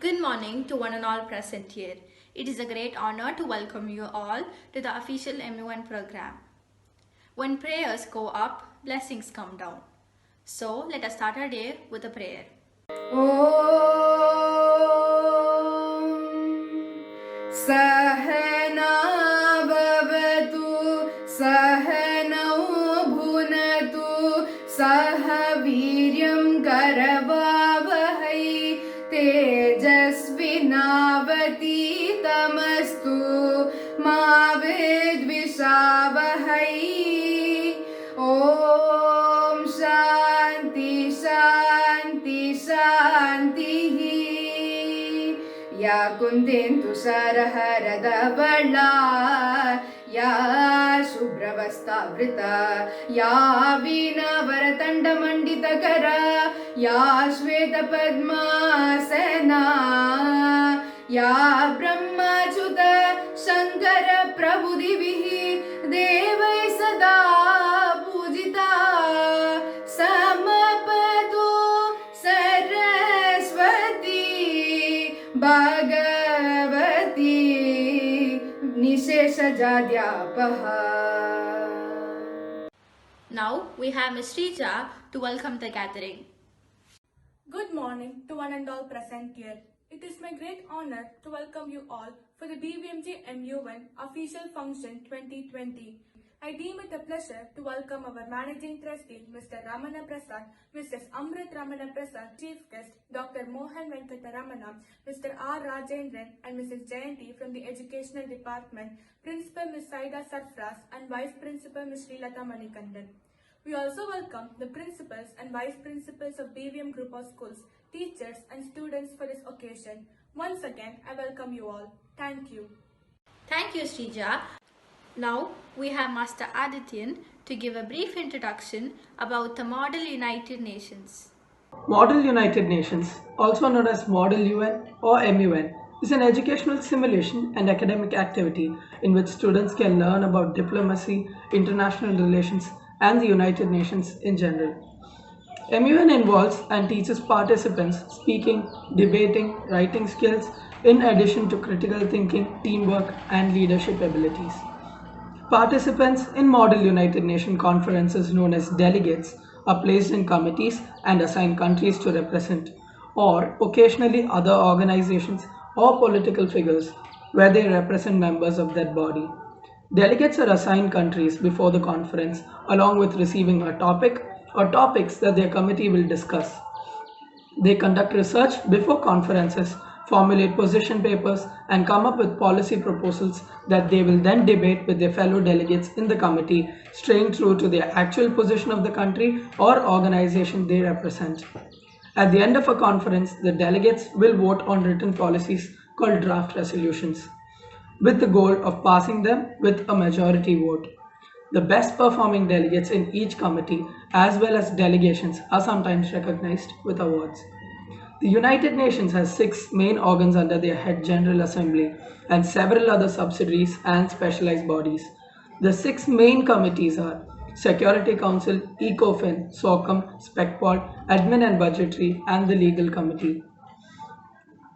Good morning to one and all present here. It is a great honor to welcome you all to the official MU1 program. When prayers go up, blessings come down. So let us start our day with a prayer. सहना भवतु सहनौ भुनतु सह वीर्यं करवावहै तेजस्विनावतीतमस्तु मा विद्विषावहै ॐ शान्ति शान्ति शान्तिः या कुन्देन्दु सरहरदवला या शुभ्रवस्तावृता या वीणावरतण्डमण्डितकरा या श्वेतपद्मासना या ब्रह्मच्युत शङ्कर प्रभुदिभिः देवैः सदा पूजिता समपदो Saraswati Bhagwati निशेषजाड्यापहा. Now we have Ms. Srija to welcome the gathering. Good morning to one and all present here. It is my great honor to welcome you all for the BVMG MU1 official function 2020. I deem it a pleasure to welcome our Managing Trustee, Mr. Ramana Prasad, Mrs. Amrit Ramana Prasad, Chief Guest, Dr. Mohan Venkataramana, Mr. R. Rajendran, and Mrs. Jayanti from the Educational Department, Principal Ms. Saida Sarfraz, and Vice Principal Ms. Srilata Manikandan. We also welcome the principals and vice principals of BVM Group of Schools, teachers and students for this occasion. Once again, I welcome you all. Thank you. Thank you, Srija. Now we have Master Adityan to give a brief introduction about the Model United Nations. Model United Nations, also known as Model UN or MUN, is an educational simulation and academic activity in which students can learn about diplomacy, international relations, and the United Nations in general. MUN involves and teaches participants speaking, debating, writing skills, in addition to critical thinking, teamwork, and leadership abilities. Participants in Model United Nations conferences known as delegates are placed in committees and assigned countries to represent, or occasionally other organizations or political figures where they represent members of that body. Delegates are assigned countries before the conference along with receiving a topic or topics that their committee will discuss. They conduct research before conferences, formulate position papers, and come up with policy proposals that they will then debate with their fellow delegates in the committee, staying true to the actual position of the country or organization they represent. At the end of a conference, the delegates will vote on written policies called draft resolutions, with the goal of passing them with a majority vote. The best performing delegates in each committee, as well as delegations, are sometimes recognized with awards. The United Nations has 6 main organs under their head General Assembly and several other subsidiaries and specialized bodies. The 6 main committees are Security Council, ECOFIN, SOCOM, SPECPOL, Admin and Budgetary, and the Legal Committee.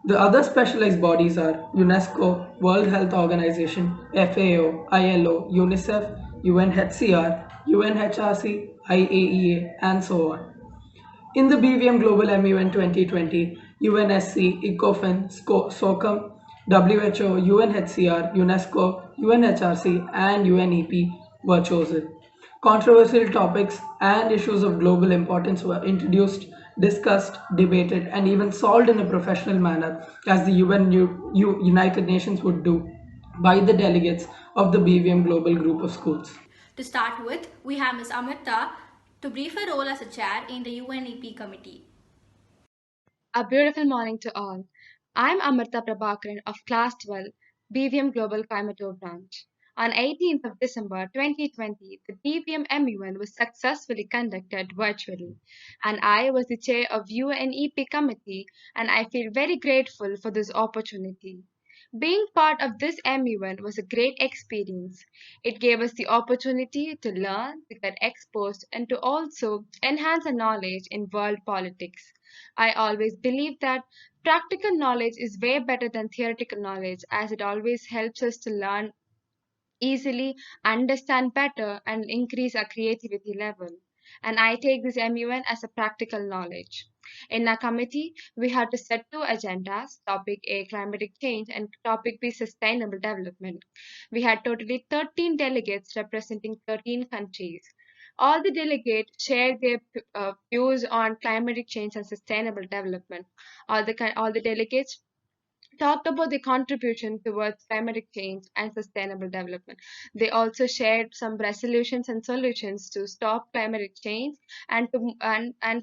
The other specialized bodies are UNESCO, World Health Organization, FAO, ILO, UNICEF, UNHCR, UNHRC, IAEA, and so on. In the BVM Global MUN 2020, UNSC, ECOFIN, SOCOM, WHO, UNHCR, UNESCO, UNHRC, and UNEP were chosen. Controversial topics and issues of global importance were introduced, discussed, debated, and even solved in a professional manner, as the United Nations would do, by the delegates of the BVM Global Group of Schools. To start with, we have Ms. Amrita to brief her role as a chair in the UNEP committee. A beautiful morning to all. I'm Amrita Prabhakaran of Class 12, BVM Global Coimbatore branch. On 18th of December 2020, the BVM MUN was successfully conducted virtually, and I was the chair of UNEP committee, and I feel very grateful for this opportunity. Being part of this MUN was a great experience. It gave us the opportunity to learn, to get exposed, and to also enhance our knowledge in world politics. I always believe that practical knowledge is way better than theoretical knowledge as it always helps us to learn easily, understand better, and increase our creativity level. And I take this MUN as a practical knowledge. In our committee, we had to set two agendas: topic A, climatic change, and topic B, sustainable development. We had totally 13 delegates representing 13 countries. All the delegates shared their views on climatic change and sustainable development. All the delegates talked about the contribution towards climatic change and sustainable development. They also shared some resolutions and solutions to stop climate change and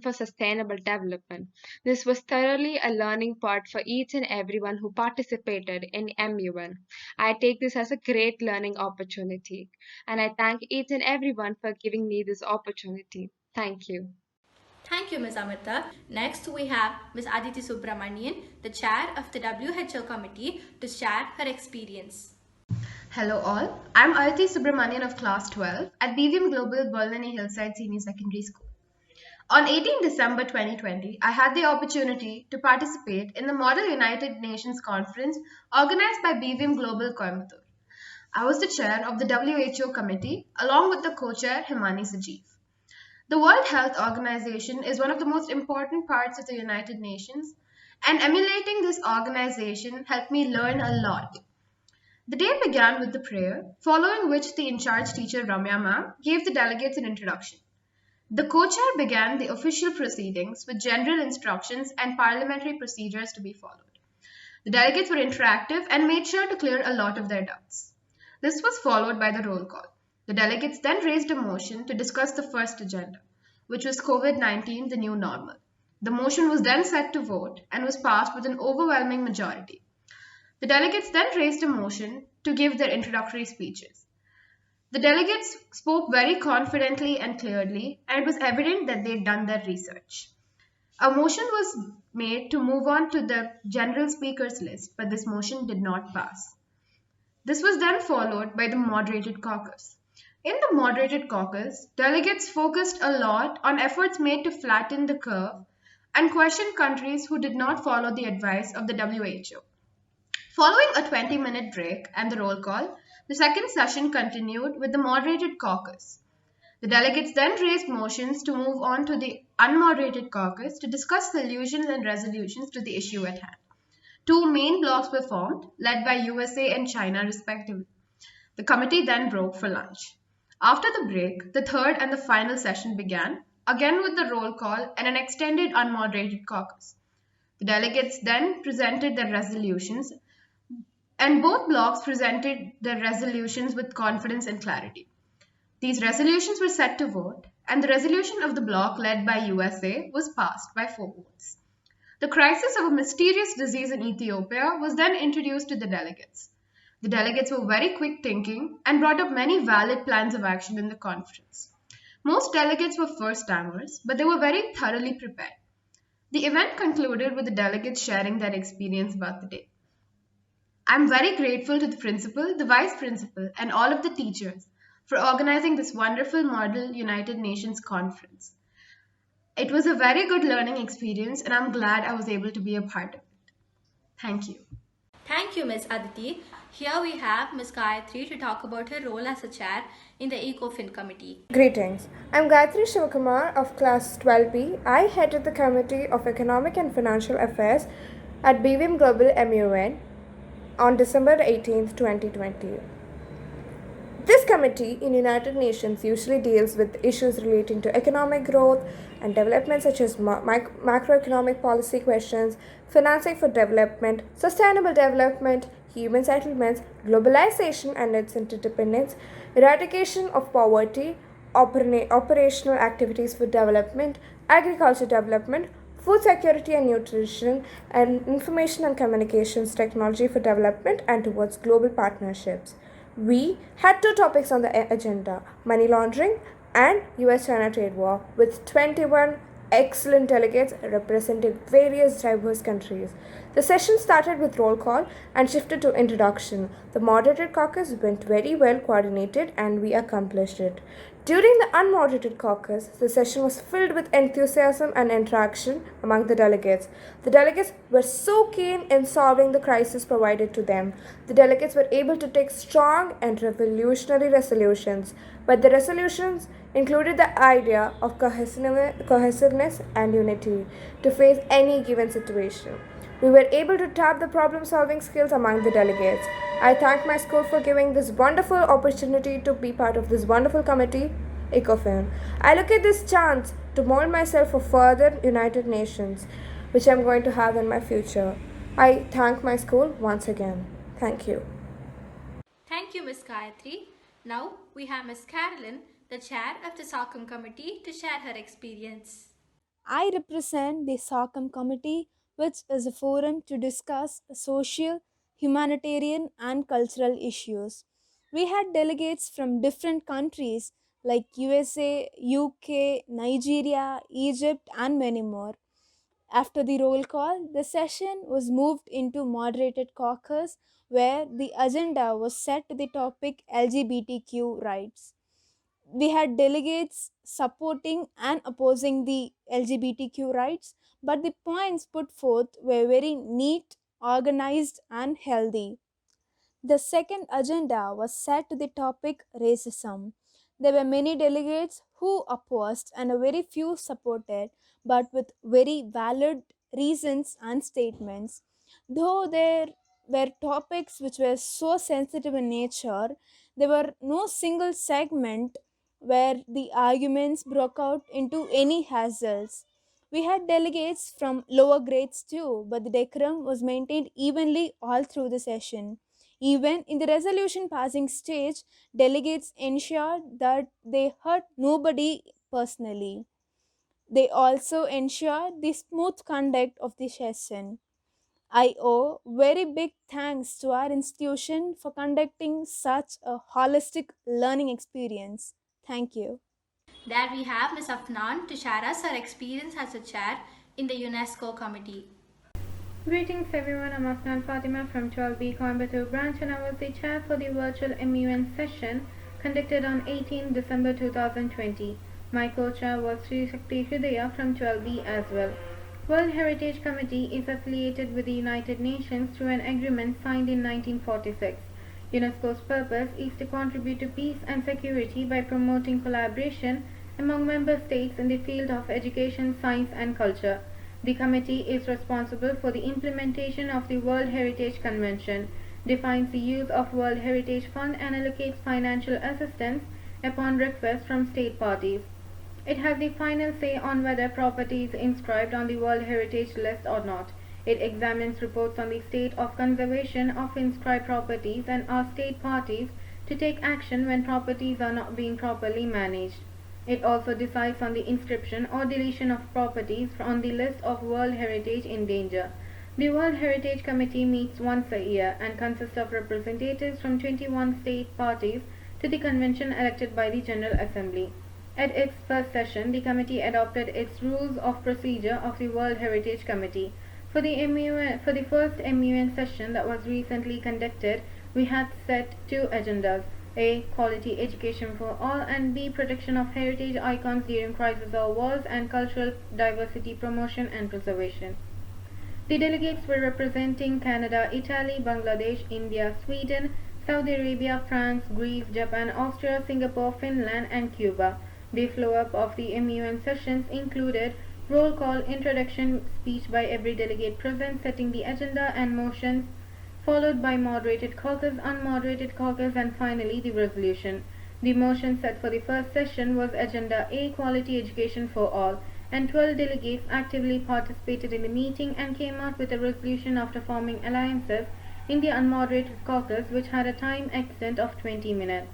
for sustainable development. This was thoroughly a learning part for each and everyone who participated in MUN. I take this as a great learning opportunity, and I thank each and everyone for giving me this opportunity. Thank you. Thank you, Ms. Amrita. Next, we have Ms. Aditi Subramanian, the chair of the WHO committee, to share her experience. Hello all, I'm Aditi Subramanian of Class 12 at BVM Global Berlini Hillside Senior Secondary School. On 18 December 2020, I had the opportunity to participate in the Model United Nations Conference organized by BVM Global Coimbatore. I was the chair of the WHO committee along with the co-chair Himani Sajeev. The World Health Organization is one of the most important parts of the United Nations, and emulating this organization helped me learn a lot. The day began with the prayer, following which the in-charge teacher Ramya ma'am gave the delegates an introduction. The co-chair began the official proceedings with general instructions and parliamentary procedures to be followed. The delegates were interactive and made sure to clear a lot of their doubts. This was followed by the roll call. The delegates then raised a motion to discuss the first agenda, which was COVID-19, the new normal. The motion was then set to vote and was passed with an overwhelming majority. The delegates then raised a motion to give their introductory speeches. The delegates spoke very confidently and clearly, and it was evident that they'd done their research. A motion was made to move on to the general speakers list, but this motion did not pass. This was then followed by the moderated caucus. In the moderated caucus, delegates focused a lot on efforts made to flatten the curve and questioned countries who did not follow the advice of the WHO. Following a 20-minute break and the roll call, the second session continued with the moderated caucus. The delegates then raised motions to move on to the unmoderated caucus to discuss solutions and resolutions to the issue at hand. Two main blocks were formed, led by USA and China respectively. The committee then broke for lunch. After the break, the third and the final session began, again with the roll call and an extended unmoderated caucus. The delegates then presented their resolutions, and both blocks presented their resolutions with confidence and clarity. These resolutions were set to vote, and the resolution of the bloc led by USA was passed by 4 votes. The crisis of a mysterious disease in Ethiopia was then introduced to the delegates. The delegates were very quick thinking and brought up many valid plans of action in the conference. Most delegates were first-timers, but they were very thoroughly prepared. The event concluded with the delegates sharing their experience about the day. I'm very grateful to the principal, the vice principal, and all of the teachers for organizing this wonderful Model United Nations conference. It was a very good learning experience, and I'm glad I was able to be a part of it. Thank you. Thank you, Ms. Aditi. Here we have Ms. Gayatri to talk about her role as a chair in the ECOFIN committee. Greetings. I'm Gayatri Shivakumar of Class 12B. I headed the Committee of Economic and Financial Affairs at BVM Global MUN on December 18th, 2020. This committee in United Nations usually deals with issues relating to economic growth and development such as macroeconomic policy questions, financing for development, sustainable development, human settlements, globalization and its interdependence, eradication of poverty, operational activities for development, agriculture development, food security and nutrition, and information and communications technology for development and towards global partnerships. We had 2 topics on the agenda: money laundering and US-China trade war, with 21 excellent delegates representing various diverse countries. The session started with roll call and shifted to introduction. The moderated caucus went very well coordinated and we accomplished it. During the unmoderated caucus, the session was filled with enthusiasm and interaction among the delegates. The delegates were so keen in solving the crisis provided to them. The delegates were able to take strong and revolutionary resolutions, but the resolutions included the idea of cohesiveness and unity to face any given situation. We were able to tap the problem solving skills among the delegates. I thank my school for giving this wonderful opportunity to be part of this wonderful committee, ECOFIN. I look at this chance to mold myself for further United Nations, which I'm going to have in my future. I thank my school once again. Thank you. Thank you, Ms. Gayatri. Now we have Ms. Carolyn, the chair of the SOCM committee, to share her experience. I represent the SOCM committee, which is a forum to discuss social, humanitarian, and cultural issues. We had delegates from different countries like USA, UK, Nigeria, Egypt, and many more. After the roll call, the session was moved into moderated caucus where the agenda was set to the topic LGBTQ rights. We had delegates supporting and opposing the LGBTQ rights, but the points put forth were very neat, organized, and healthy. The second agenda was set to the topic racism. There were many delegates who opposed and a very few supported, but with very valid reasons and statements. Though there were topics which were so sensitive in nature, there were no single segment where the arguments broke out into any hassles. We had delegates from lower grades too, but the decorum was maintained evenly all through the session. Even in the resolution passing stage, delegates ensured that they hurt nobody personally. They also ensured the smooth conduct of the session. I owe very big thanks to our institution for conducting such a holistic learning experience. Thank you. There we have Ms. Afnan to share us her experience as a chair in the UNESCO committee. Greetings everyone, I'm Afnan Fatima from 12B Coimbatore branch and I was the chair for the virtual MUN session conducted on 18 December 2020. My co-chair was Sri Shakti Hridaya from 12B as well. World Heritage Committee is affiliated with the United Nations through an agreement signed in 1946. UNESCO's purpose is to contribute to peace and security by promoting collaboration among member states in the field of education, science and culture. The committee is responsible for the implementation of the World Heritage Convention, defines the use of World Heritage Fund and allocates financial assistance upon request from state parties. It has the final say on whether property is inscribed on the World Heritage List or not. It examines reports on the state of conservation of inscribed properties and asks state parties to take action when properties are not being properly managed. It also decides on the inscription or deletion of properties on the list of World Heritage in danger. The World Heritage Committee meets once a year and consists of representatives from 21 state parties to the convention elected by the General Assembly. At its first session, the committee adopted its rules of procedure of the World Heritage Committee. For the first MUN session that was recently conducted, we had set two agendas: A. Quality education for all, and B. Protection of heritage icons during crisis or wars, and cultural diversity promotion and preservation. The delegates were representing Canada, Italy, Bangladesh, India, Sweden, Saudi Arabia, France, Greece, Japan, Austria, Singapore, Finland, and Cuba. The flow-up of the MUN sessions included roll call, introduction speech by every delegate present, setting the agenda and motions, followed by moderated caucus, unmoderated caucus, and finally the resolution. The motion set for the first session was Agenda A, Quality Education for All, and 12 delegates actively participated in the meeting and came out with a resolution after forming alliances in the unmoderated caucus, which had a time extent of 20 minutes.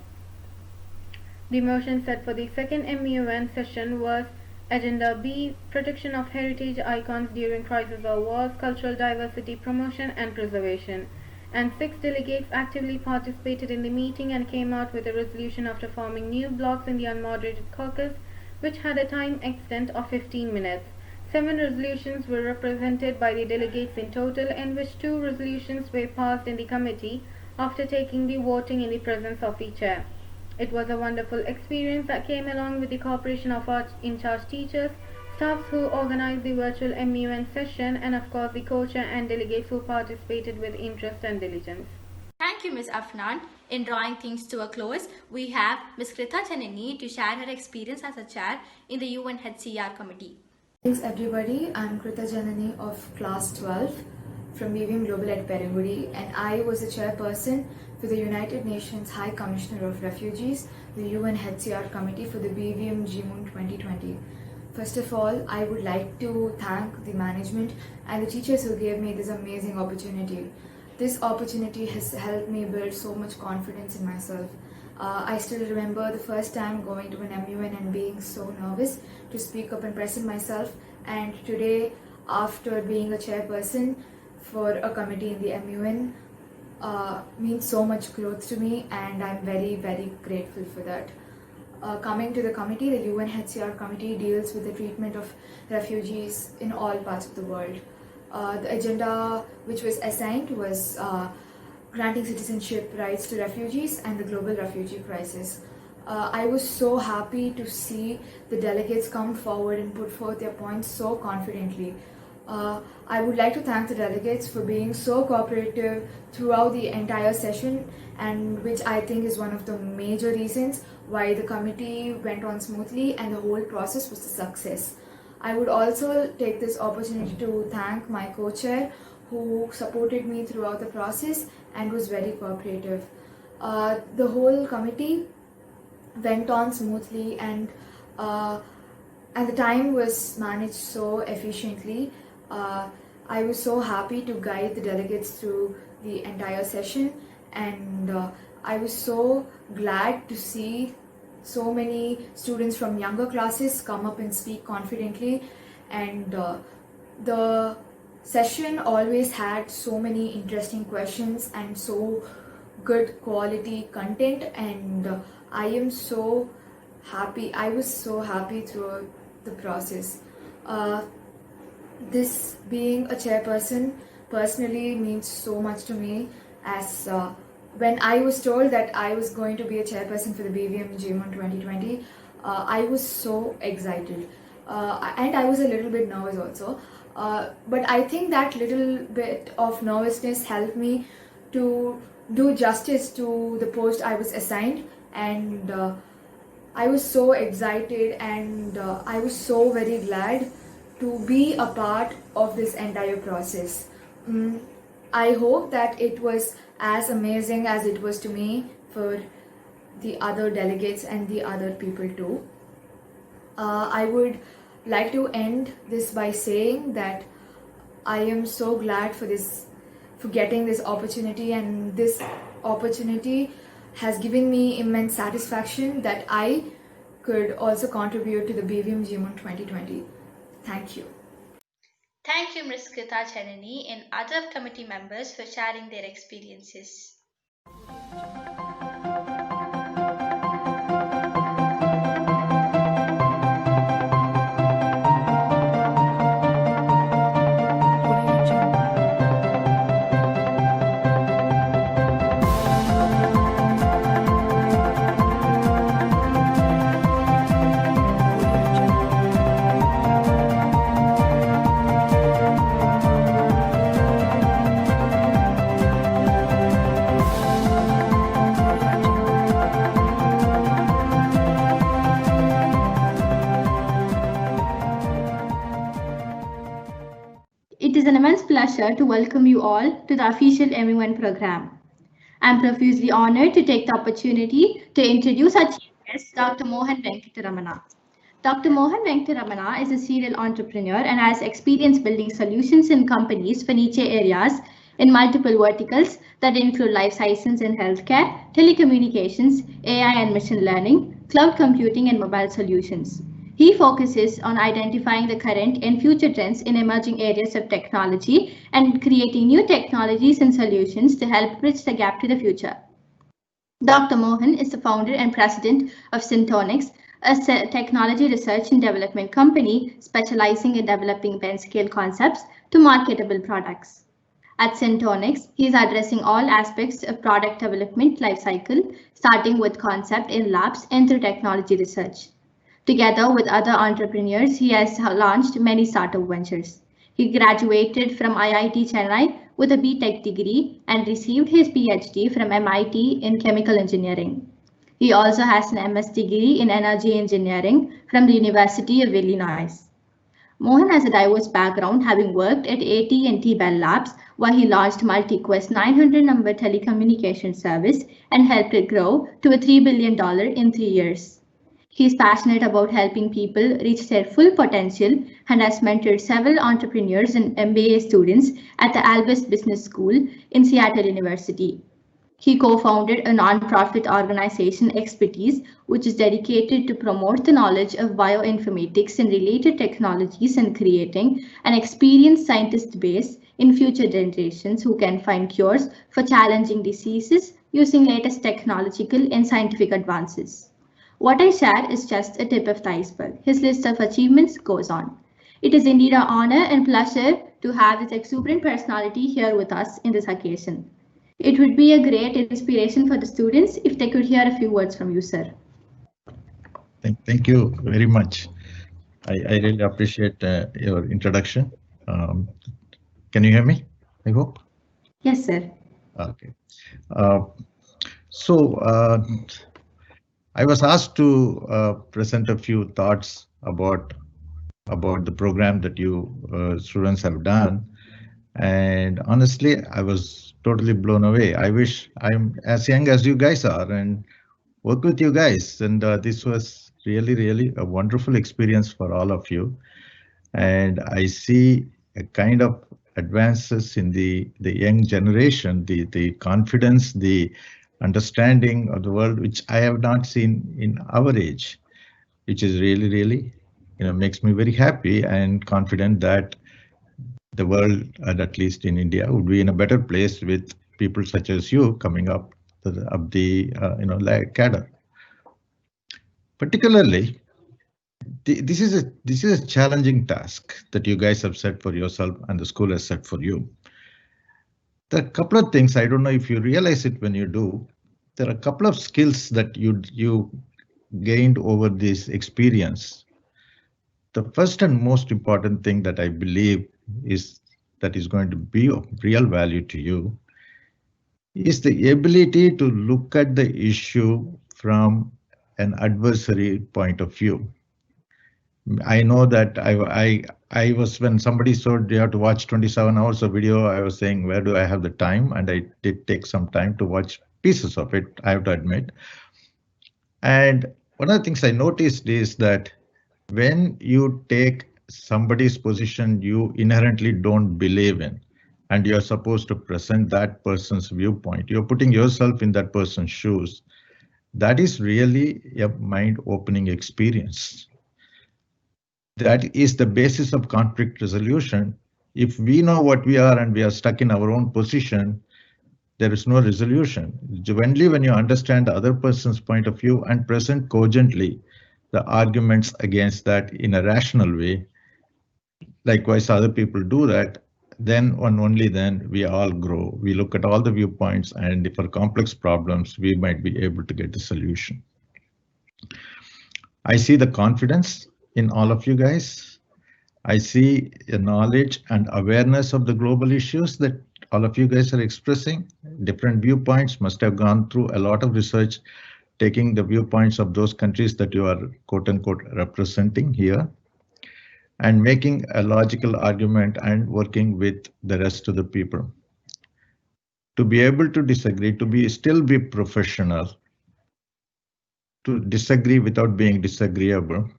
The motion set for the second MUN session was Agenda B, Protection of Heritage Icons During Crisis or Wars, Cultural Diversity Promotion and Preservation, and 6 delegates actively participated in the meeting and came out with a resolution after forming new blocks in the unmoderated caucus, which had a time extent of 15 minutes. 7 resolutions were represented by the delegates in total, in which 2 resolutions were passed in the committee after taking the voting in the presence of the chair. It was a wonderful experience that came along with the cooperation of our in-charge teachers, staffs who organized the virtual MUN session, and of course the co-chair and delegates who participated with interest and diligence. Thank you, Ms. Afnan. In drawing things to a close, we have Ms. Krita Chanani to share her experience as a chair in the UNHCR committee. Thanks everybody, I'm Krita Janani of class 12 from BVM Global at Perugudi, and I was the chairperson for the United Nations High Commissioner of Refugees, the UNHCR committee for the BVM GMUN 2020. First of all, I would like to thank the management and the teachers who gave me this amazing opportunity. This opportunity has helped me build so much confidence in myself. I still remember the first time going to an MUN and being so nervous to speak up and present myself, and today, after being a chairperson for a committee in the MUN, means so much growth to me, and I'm very, very grateful for that. Coming to the committee, the UNHCR committee deals with the treatment of refugees in all parts of the world. The agenda which was assigned was granting citizenship rights to refugees and the global refugee crisis. I was so happy to see the delegates come forward and put forth their points so confidently. I would like to thank the delegates for being so cooperative throughout the entire session, and which I think is one of the major reasons why the committee went on smoothly and the whole process was a success. I would also take this opportunity to thank my co-chair who supported me throughout the process and was very cooperative. The whole committee went on smoothly, and the time was managed so efficiently. I was so happy to guide the delegates through the entire session, and I was so glad to see so many students from younger classes come up and speak confidently, and the session always had so many interesting questions and so good quality content, and I am so happy. I was so happy throughout the process. This being a chairperson personally means so much to me, as when I was told that I was going to be a chairperson for the BVM GMUN 2020, I was so excited, and I was a little bit nervous also. But I think that little bit of nervousness helped me to do justice to the post I was assigned, and I was so excited, and I was so very glad to be a part of this entire process. I hope that it was as amazing as it was to me for the other delegates and the other people too. I would like to end this by saying that I am so glad for getting this opportunity, and this opportunity has given me immense satisfaction that I could also contribute to the BVM GMUN 2020. Thank you. Thank you, Ms. Krita Chanani and other committee members for sharing their experiences. It is an immense pleasure to welcome you all to the official MUN program. I am profusely honored to take the opportunity to introduce our chief guest, Dr. Mohan Venkataramana. Dr. Mohan Venkataramana is a serial entrepreneur and has experience building solutions in companies for niche areas in multiple verticals that include life sciences and healthcare, telecommunications, AI and machine learning, cloud computing, and mobile solutions. He focuses on identifying the current and future trends in emerging areas of technology and creating new technologies and solutions to help bridge the gap to the future. Dr. Mohan is the founder and president of Syntonix, a technology research and development company specializing in developing bench-scale concepts to marketable products. At Centonics, he is addressing all aspects of product development lifecycle, starting with concept in labs and through technology research. Together with other entrepreneurs, he has launched many startup ventures. He graduated from IIT Chennai with a BTech degree and received his PhD from MIT in chemical engineering. He also has an MS degree in energy engineering from the University of Illinois. Mohan has a diverse background, having worked at AT&T Bell Labs, where he launched MultiQuest 900 number telecommunication service and helped it grow to a $3 billion in 3 years. He is passionate about helping people reach their full potential and has mentored several entrepreneurs and MBA students at the Albus Business School in Seattle University. He co-founded a non-profit organization, Expertise, which is dedicated to promote the knowledge of bioinformatics and related technologies and creating an experienced scientist base in future generations who can find cures for challenging diseases using latest technological and scientific advances. What I share is just a tip of the iceberg. His list of achievements goes on. It is indeed an honor and pleasure to have this exuberant personality here with us in this occasion. It would be a great inspiration for the students if they could hear a few words from you, sir. Thank you very much. I really appreciate your introduction. Can you hear me? I hope. Yes, sir. Okay. I was asked to present a few thoughts about the program that you students have done. And honestly, I was totally blown away. I wish I'm as young as you guys are and work with you guys. And this was really a wonderful experience for all of you. And I see a kind of advances in the young generation, the confidence, the understanding of the world, which I have not seen in our age, which is really, makes me very happy and confident that the world, and at least in India, would be in a better place with people such as you coming up the cadre. Particularly, this is a challenging task that you guys have set for yourself and the school has set for you. There are a couple of things, I don't know if you realize it when you do. There are a couple of skills that you gained over this experience. The first and most important thing that I believe is going to be of real value to you is the ability to look at the issue from an adversary point of view. I know that I was, when somebody said you have to watch 27 hours of video, I was saying, where do I have the time? And I did take some time to watch pieces of it, I have to admit. And one of the things I noticed is that when you take somebody's position you inherently don't believe in, and you're supposed to present that person's viewpoint, you're putting yourself in that person's shoes. That is really a mind-opening experience. That is the basis of conflict resolution. If we know what we are and we are stuck in our own position, there is no resolution. Only when you understand the other person's point of view and present cogently the arguments against that in a rational way, likewise other people do that, then and only then we all grow. We look at all the viewpoints, and for complex problems, we might be able to get the solution. I see the confidence in all of you guys. I see a knowledge and awareness of the global issues that all of you guys are expressing. Different viewpoints, must have gone through a lot of research, taking the viewpoints of those countries that you are quote unquote representing here, and making a logical argument and working with the rest of the people. To be able to disagree, to still be professional, to disagree without being disagreeable.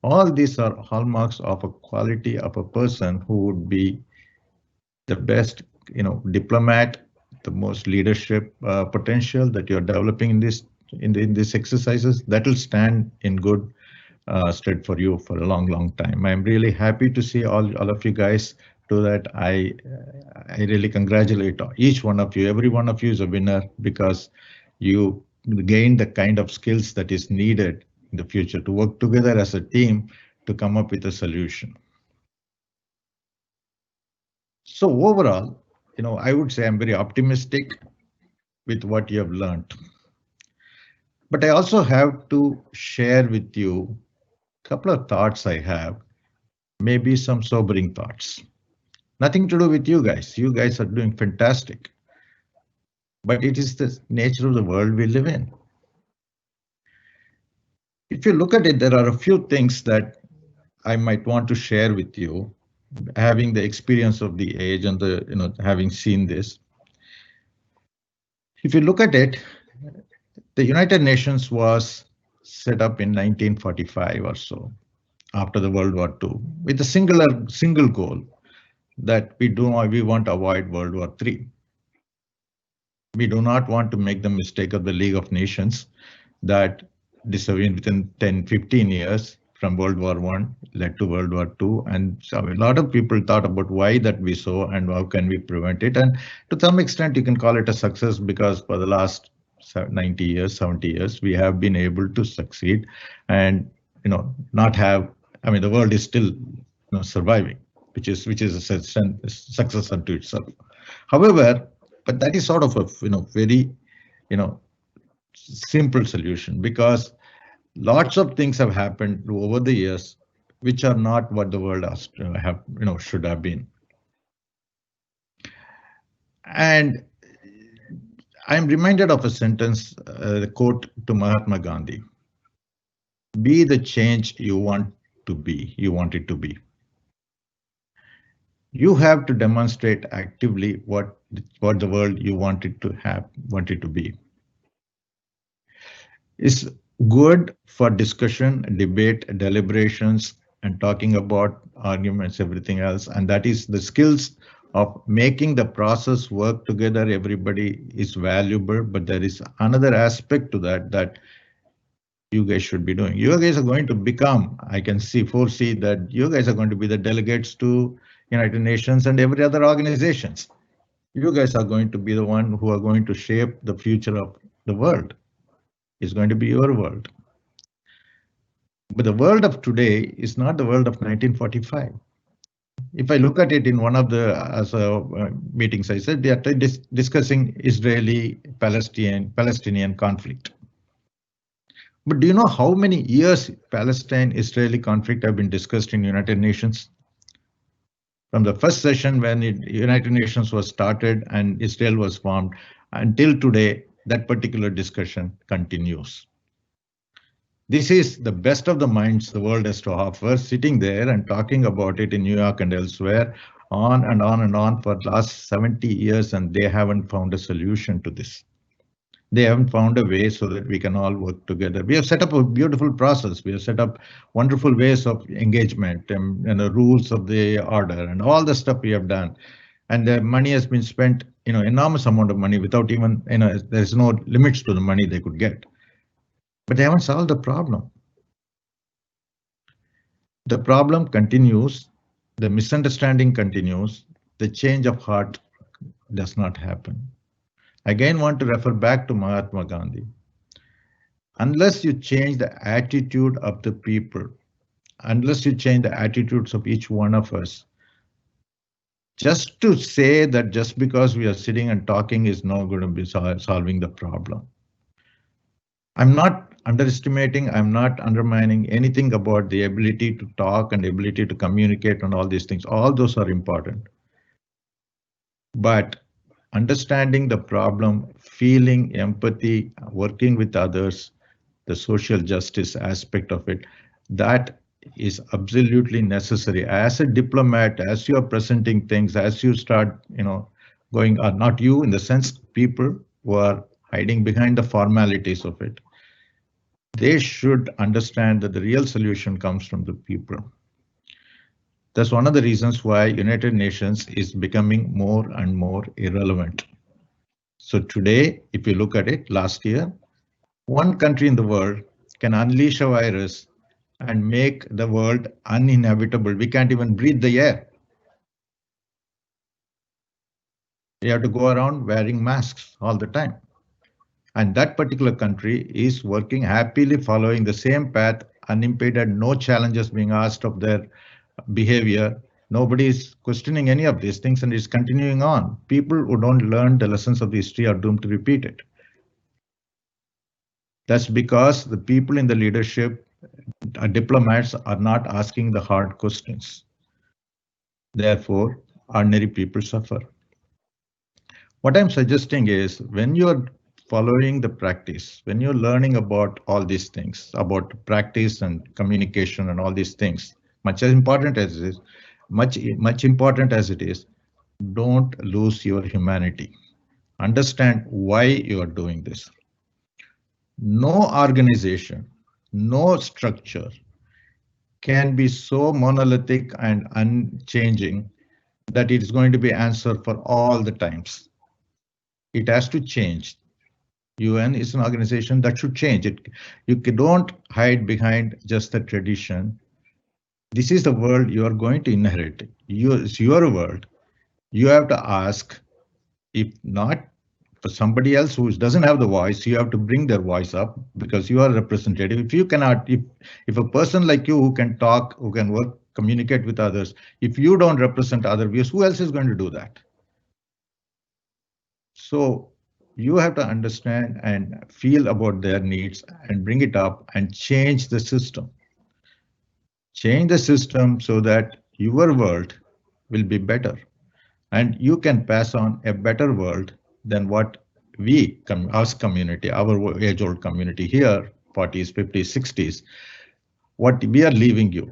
All these are hallmarks of a quality of a person who would be the best, diplomat, the most leadership potential that you're developing in these exercises. That will stand in good stead for you for a long time. I'm really happy to see all of you guys do that. I really congratulate each one of you. Every one of you is a winner because you gain the kind of skills that is needed in the future, to work together as a team to come up with a solution. So overall, I would say I'm very optimistic with what you have learned. But I also have to share with you a couple of thoughts I have, maybe some sobering thoughts. Nothing to do with you guys. You guys are doing fantastic. But it is the nature of the world we live in. If you look at it, there are a few things that I might want to share with you, having the experience of the age and having seen this. If you look at it, the United Nations was set up in 1945 or so, after the World War II, with a single goal that we want to avoid World War III. We do not want to make the mistake of the League of Nations that within 10-15 years from World War I led to World War II, and so a lot of people thought about why that we saw and how can we prevent it. And to some extent, you can call it a success because for the last 90 years, 70 years, we have been able to succeed and not have. I mean, the world is still surviving, which is a success unto itself. However, but that is sort of a very simple solution, because lots of things have happened over the years which are not what the world should have been. And I'm reminded of a sentence, the quote to Mahatma Gandhi: "Be the change you want to be. You want it to be." You have to demonstrate actively what the world you want it to be. It's good for discussion, debate, deliberations, and talking about arguments, everything else. And that is the skills of making the process work together. Everybody is valuable, but there is another aspect to that you guys should be doing. You guys are going to become, I can foresee that you guys are going to be the delegates to United Nations and every other organizations. You guys are going to be the one who are going to shape the future of the world. It's going to be your world. But the world of today is not the world of 1945. If I look at it in one of the meetings, I said they are discussing Israeli-Palestinian conflict. But do you know how many years Palestine-Israeli conflict have been discussed in United Nations? From the first session when United Nations was started and Israel was formed until today, that particular discussion continues. This is the best of the minds the world has to offer, sitting there and talking about it in New York and elsewhere, on and on and on for the last 70 years, and they haven't found a solution to this. They haven't found a way so that we can all work together. We have set up a beautiful process. We have set up wonderful ways of engagement and the rules of the order and all the stuff we have done. And the money has been spent, enormous amount of money without even, there's no limits to the money they could get. But they haven't solved the problem. The problem continues, the misunderstanding continues, the change of heart does not happen. Again, want to refer back to Mahatma Gandhi. Unless you change the attitude of the people, unless you change the attitudes of each one of us, just to say that just because we are sitting and talking is not going to be solving the problem. I'm not underestimating, I'm not undermining anything about the ability to talk and the ability to communicate and all these things. All those are important. But understanding the problem, feeling empathy, working with others, the social justice aspect of it, that is absolutely necessary. As a diplomat, as you are presenting things, as you start, going, not you in the sense, people who are hiding behind the formalities of it, they should understand that the real solution comes from the people. That's one of the reasons why United Nations is becoming more and more irrelevant. So today, if you look at it, last year, one country in the world can unleash a virus and make the world uninhabitable. We can't even breathe the air. You have to go around wearing masks all the time. And that particular country is working happily following the same path, unimpeded, no challenges being asked of their behavior. Nobody is questioning any of these things and is continuing on. People who don't learn the lessons of the history are doomed to repeat it. That's because the people in the leadership, diplomats, are not asking the hard questions. Therefore, ordinary people suffer. What I'm suggesting is when you're following the practice, when you're learning about all these things, about practice and communication and all these things, much important as it is, much important as it is, don't lose your humanity. Understand why you are doing this. No organization, no structure can be so monolithic and unchanging that it is going to be answered for all the times. It has to change. UN is an organization that should change it. You don't hide behind just the tradition. This is the world you are going to inherit. It's your world. You have to ask, if not for somebody else who doesn't have the voice, you have to bring their voice up because you are representative. If you cannot, if a person like you who can talk, who can work, communicate with others, if you don't represent other views, who else is going to do that? So you have to understand and feel about their needs and bring it up and change the system. Change the system so that your world will be better and you can pass on a better world than what we, us community, our age-old community here, 40s, 50s, 60s, what we are leaving you.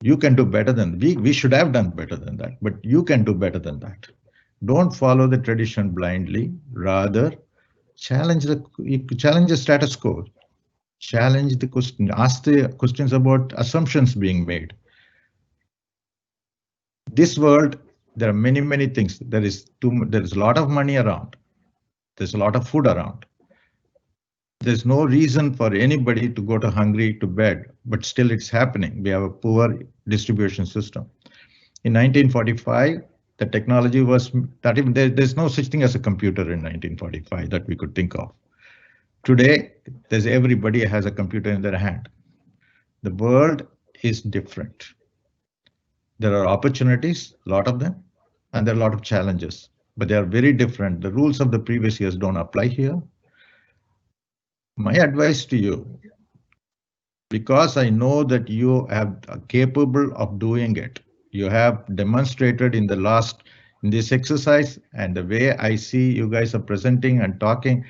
You can do better than we should have done better than that, but you can do better than that. Don't follow the tradition blindly, rather challenge the status quo. Challenge the question, ask the questions about assumptions being made. This world, there are many things. There is a lot of money around. There's a lot of food around. There's no reason for anybody to go to hungry to bed, but still it's happening. We have a poor distribution system. In 1945, the technology was that even there's no such thing as a computer in 1945 that we could think of. Today, everybody has a computer in their hand. The world is different. There are opportunities, a lot of them, and there are a lot of challenges, but they are very different. The rules of the previous years don't apply here. My advice to you, because I know that you are capable of doing it, you have demonstrated in this exercise, and the way I see you guys are presenting and talking,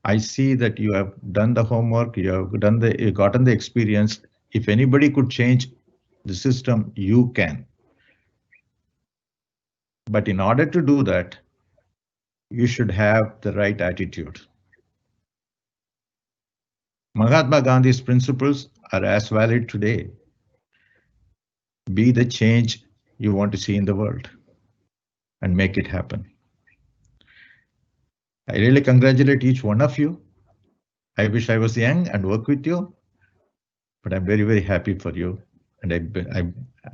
I see that you have done the homework, you have gotten the experience. If anybody could change the system, you can. But in order to do that, you should have the right attitude. Mahatma Gandhi's principles are as valid today. Be the change you want to see in the world and make it happen. I really congratulate each one of you. I wish I was young and work with you, but I'm very happy for you, and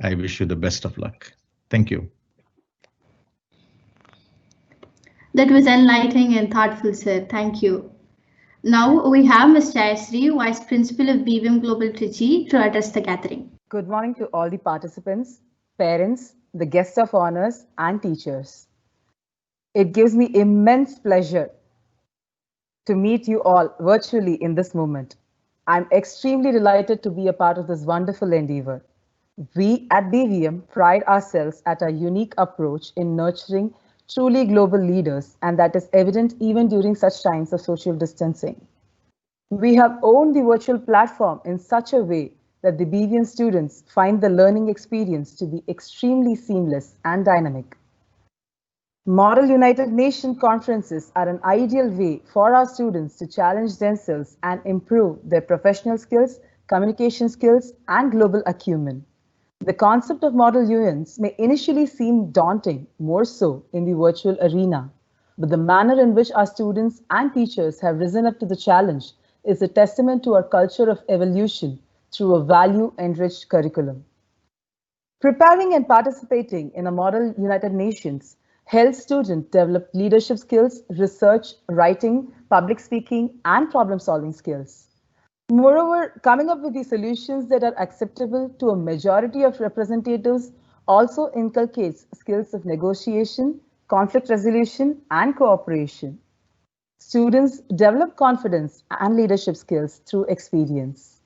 I wish you the best of luck. Thank you. That was enlightening and thoughtful, sir. Thank you. Now we have Ms. Jayashree, Vice Principal of BVM Global Trichy, to address the gathering. Good morning to all the participants, parents, the guests of honors, and teachers. It gives me immense pleasure to meet you all virtually in this moment. I'm extremely delighted to be a part of this wonderful endeavor. We at BVM pride ourselves at our unique approach in nurturing truly global leaders, and that is evident even during such times of social distancing. We have owned the virtual platform in such a way that the BVM students find the learning experience to be extremely seamless and dynamic. Model United Nations conferences are an ideal way for our students to challenge themselves and improve their professional skills, communication skills, and global acumen. The concept of model UNs may initially seem daunting, more so in the virtual arena, but the manner in which our students and teachers have risen up to the challenge is a testament to our culture of evolution through a value-enriched curriculum. Preparing and participating in a Model United Nations helps students develop leadership skills, research, writing, public speaking, and problem-solving skills. Moreover, coming up with the solutions that are acceptable to a majority of representatives also inculcates skills of negotiation, conflict resolution, and cooperation. Students develop confidence and leadership skills through experience.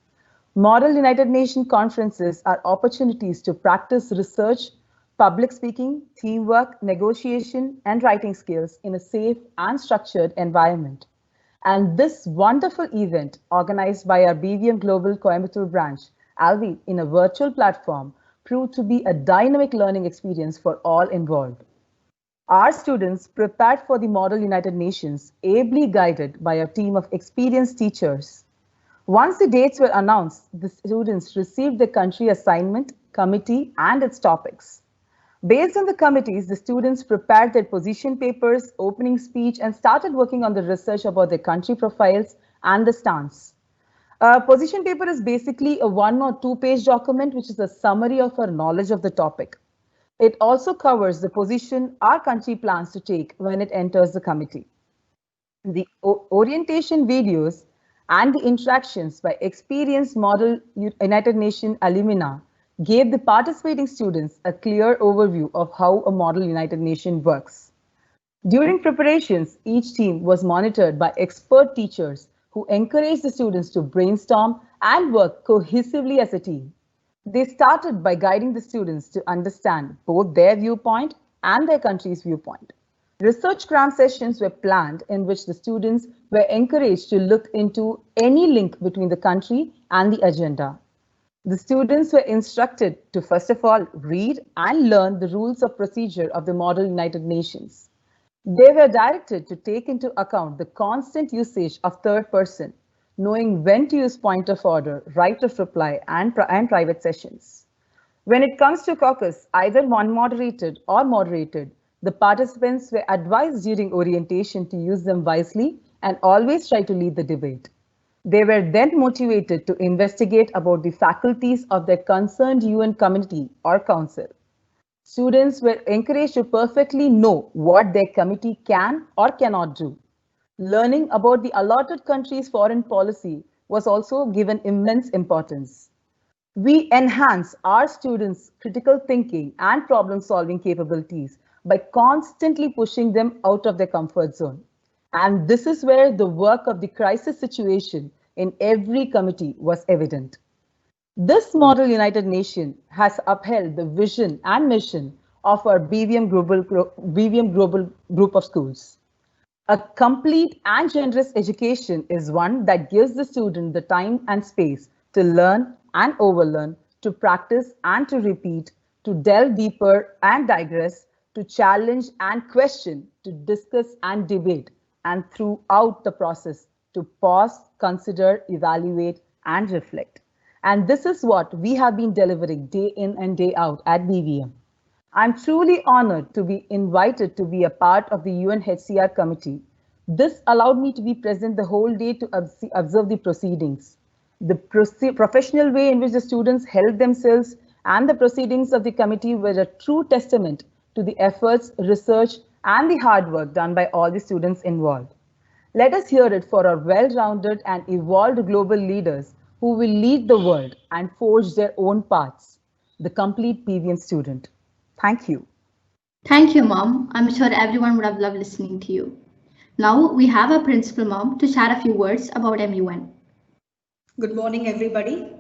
Model United Nations conferences are opportunities to practice research, public speaking, teamwork, negotiation, and writing skills in a safe and structured environment. And this wonderful event, organized by our BVM Global Coimbatore branch, albeit in a virtual platform, proved to be a dynamic learning experience for all involved. Our students prepared for the Model United Nations, ably guided by a team of experienced teachers. Once the dates were announced, the students received the country assignment, committee, and its topics. Based on the committees, the students prepared their position papers, opening speech, and started working on the research about their country profiles and the stance. A position paper is basically a 1 or 2 page document, which is a summary of our knowledge of the topic. It also covers the position our country plans to take when it enters the committee. The orientation videos and the interactions by experienced Model United Nations alumni gave the participating students a clear overview of how a Model United Nations works. During preparations, each team was monitored by expert teachers who encouraged the students to brainstorm and work cohesively as a team. They started by guiding the students to understand both their viewpoint and their country's viewpoint. Research cram sessions were planned in which the students were encouraged to look into any link between the country and the agenda. The students were instructed to first of all read and learn the rules of procedure of the Model United Nations. They were directed to take into account the constant usage of third person, knowing when to use point of order, right of reply, and private sessions. When it comes to caucus, either non-moderated or moderated, the participants were advised during orientation to use them wisely and always try to lead the debate. They were then motivated to investigate about the faculties of their concerned UN committee or council. Students were encouraged to perfectly know what their committee can or cannot do. Learning about the allotted country's foreign policy was also given immense importance. We enhance our students' critical thinking and problem-solving capabilities by constantly pushing them out of their comfort zone. And this is where the work of the crisis situation in every committee was evident. This Model United Nations has upheld the vision and mission of our BVM Global Group of Schools. A complete and generous education is one that gives the student the time and space to learn and overlearn, to practice and to repeat, to delve deeper and digress, to challenge and question, to discuss and debate, and throughout the process, to pause, consider, evaluate, and reflect. And this is what we have been delivering day in and day out at BVM. I'm truly honored to be invited to be a part of the UNHCR committee. This allowed me to be present the whole day to observe the proceedings. The professional way in which the students held themselves and the proceedings of the committee were a true testament to the efforts, research, and the hard work done by all the students involved. Let us hear it for our well-rounded and evolved global leaders who will lead the world and forge their own paths, the complete BVM student. Thank you. Thank you, Mom. I'm sure everyone would have loved listening to you. Now we have our principal, Mom, to share a few words about MUN. Good morning, everybody.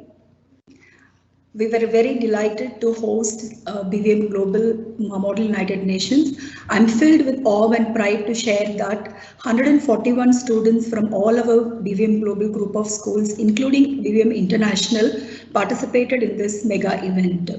We were very delighted to host BVM Global Model United Nations. I'm filled with awe and pride to share that 141 students from all our BVM Global Group of Schools, including BVM International, participated in this mega event.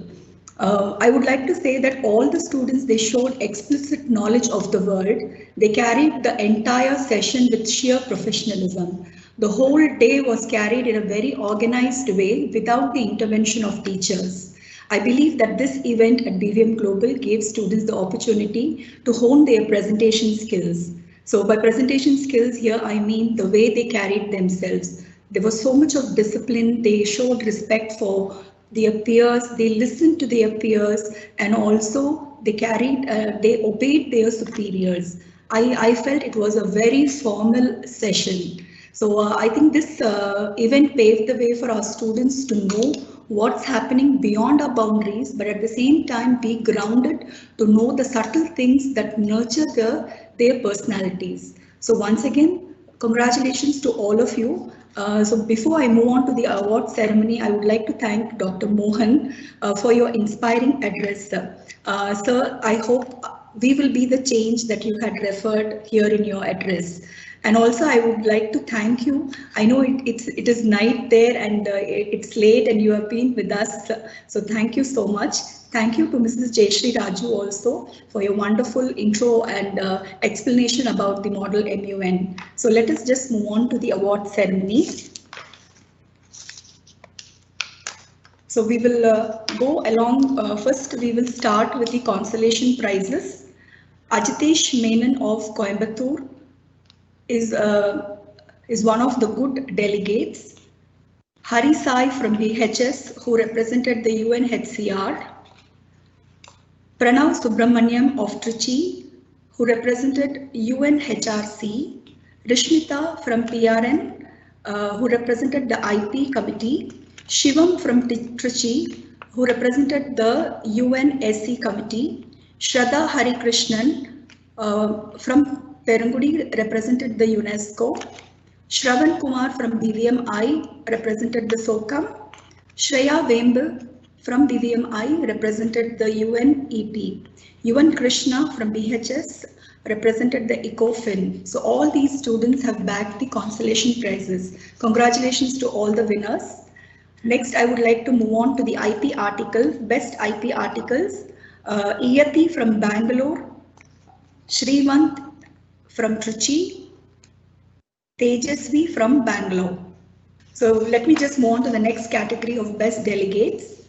I would like to say that all the students, they showed explicit knowledge of the world. They carried the entire session with sheer professionalism. The whole day was carried in a very organized way without the intervention of teachers. I believe that this event at BVM Global gave students the opportunity to hone their presentation skills. So by presentation skills here, I mean the way they carried themselves. There was so much of discipline. They showed respect for their peers, they listened to their peers, and also they obeyed their superiors. I felt it was a very formal session. So I think this event paved the way for our students to know what's happening beyond our boundaries, but at the same time be grounded to know the subtle things that nurture their personalities. So once again, congratulations to all of you. So before I move on to the award ceremony, I would like to thank Dr. Mohan for your inspiring address. Sir, I hope we will be the change that you had referred here in your address. And also I would like to thank you. I know it is night there and it's late and you have been with us. So thank you so much. Thank you to Mrs. Jayashree Raju also for your wonderful intro and explanation about the model MUN. So let us just move on to the award ceremony. So we will go along. First, we will start with the consolation prizes. Ajitesh Menon of Coimbatore is one of the good delegates. Hari Sai from BHS, who represented the UNHCR. Pranav Subramaniam of Trichy, who represented UNHRC. Rishmita from PRN, who represented the IP committee. Shivam from Trichy, who represented the UNSC committee. Shraddha Hari Krishnan from Perungudi represented the UNESCO. Shravan Kumar from BVMI represented the SOCAM. Shreya Vembel from BVMI represented the UNEP. UN Krishna from BHS represented the ECOFIN. So all these students have bagged the consolation prizes. Congratulations to all the winners. Next, I would like to move on to the IP article, best IP articles. Iyati from Bangalore, Shrivant from Trichy, Tejasvi from Bangalore. So let me just move on to the next category of best delegates.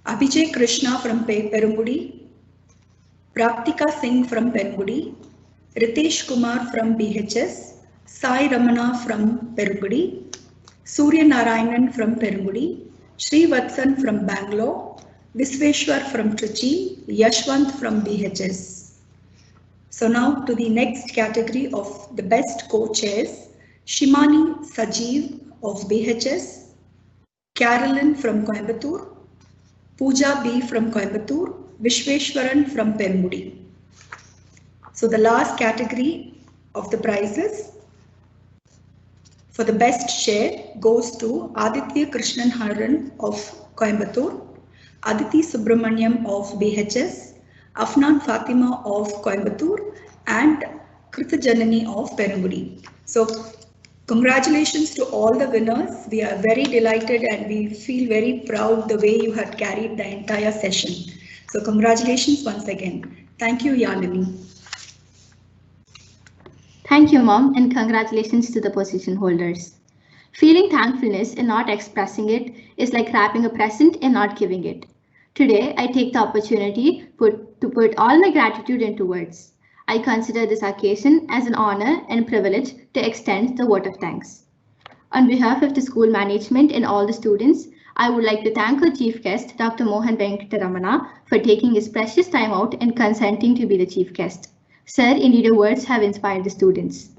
Abhijay Krishna from Perungudi, Praptika Singh from Perungudi, Ritesh Kumar from BHS, Sai Ramana from Perungudi, Surya Narayanan from Perungudi, Srivatsan from Bangalore, Visveshwar from Trichy, Yashwant from BHS. So now to the next category of the best co-chairs. Shimani Sajeev of BHS, Carolyn from Coimbatore, Pooja B from Coimbatore, Vishweshwaran from Perungudi. So the last category of the prizes for the best share goes to Aditya Krishnan Haran of Coimbatore, Aditi Subramaniam of BHS, Afnan Fatima of Coimbatore, and Krita Janani of Perungudi. So congratulations to all the winners. We are very delighted and we feel very proud the way you had carried the entire session. So congratulations once again. Thank you, Yalini. Thank you, Mom, and congratulations to the position holders. Feeling thankfulness and not expressing it is like wrapping a present and not giving it. Today, I take the opportunity to put all my gratitude into words. I consider this occasion as an honor and privilege to extend the vote of thanks. On behalf of the school management and all the students, I would like to thank our chief guest, Dr. Mohan Venkataramana, for taking his precious time out and consenting to be the chief guest. Sir, indeed your words have inspired the students.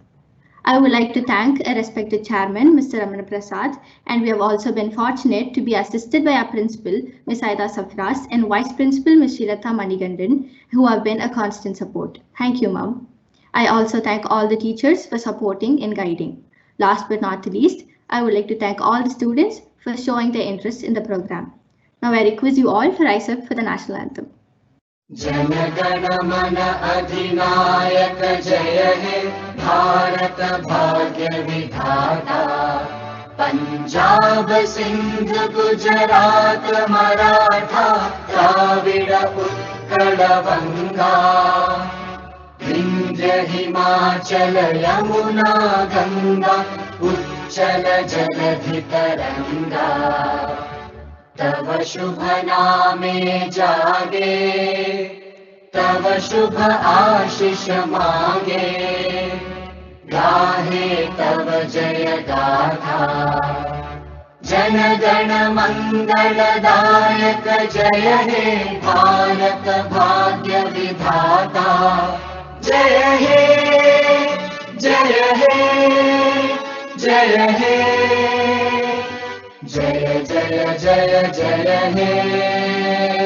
I would like to thank a respected chairman, Mr. Ramana Prasad, and we have also been fortunate to be assisted by our principal, Ms. Aida Safras, and vice principal, Ms. Shilata Manigandan, who have been a constant support. Thank you, Mom. I also thank all the teachers for supporting and guiding. Last but not the least, I would like to thank all the students for showing their interest in the program. Now I request you all to rise up for the national anthem. जनगण मन अधिनायक जय हे भारत भाग्य विधाता पंजाब सिंध गुजरात मराठा द्राविड़ उत्कल बंगा विंध्य हिमाचल यमुना गंगा उच्चल जलधि तरंगा तव शुभ नामे जागे तव शुभ आशीष मांगे गाहे तव जय गाथा जनगण मंगलदायक जय हे भारत भाग्य विधाता जय हे जय हे जय हे जय जय जय जय हे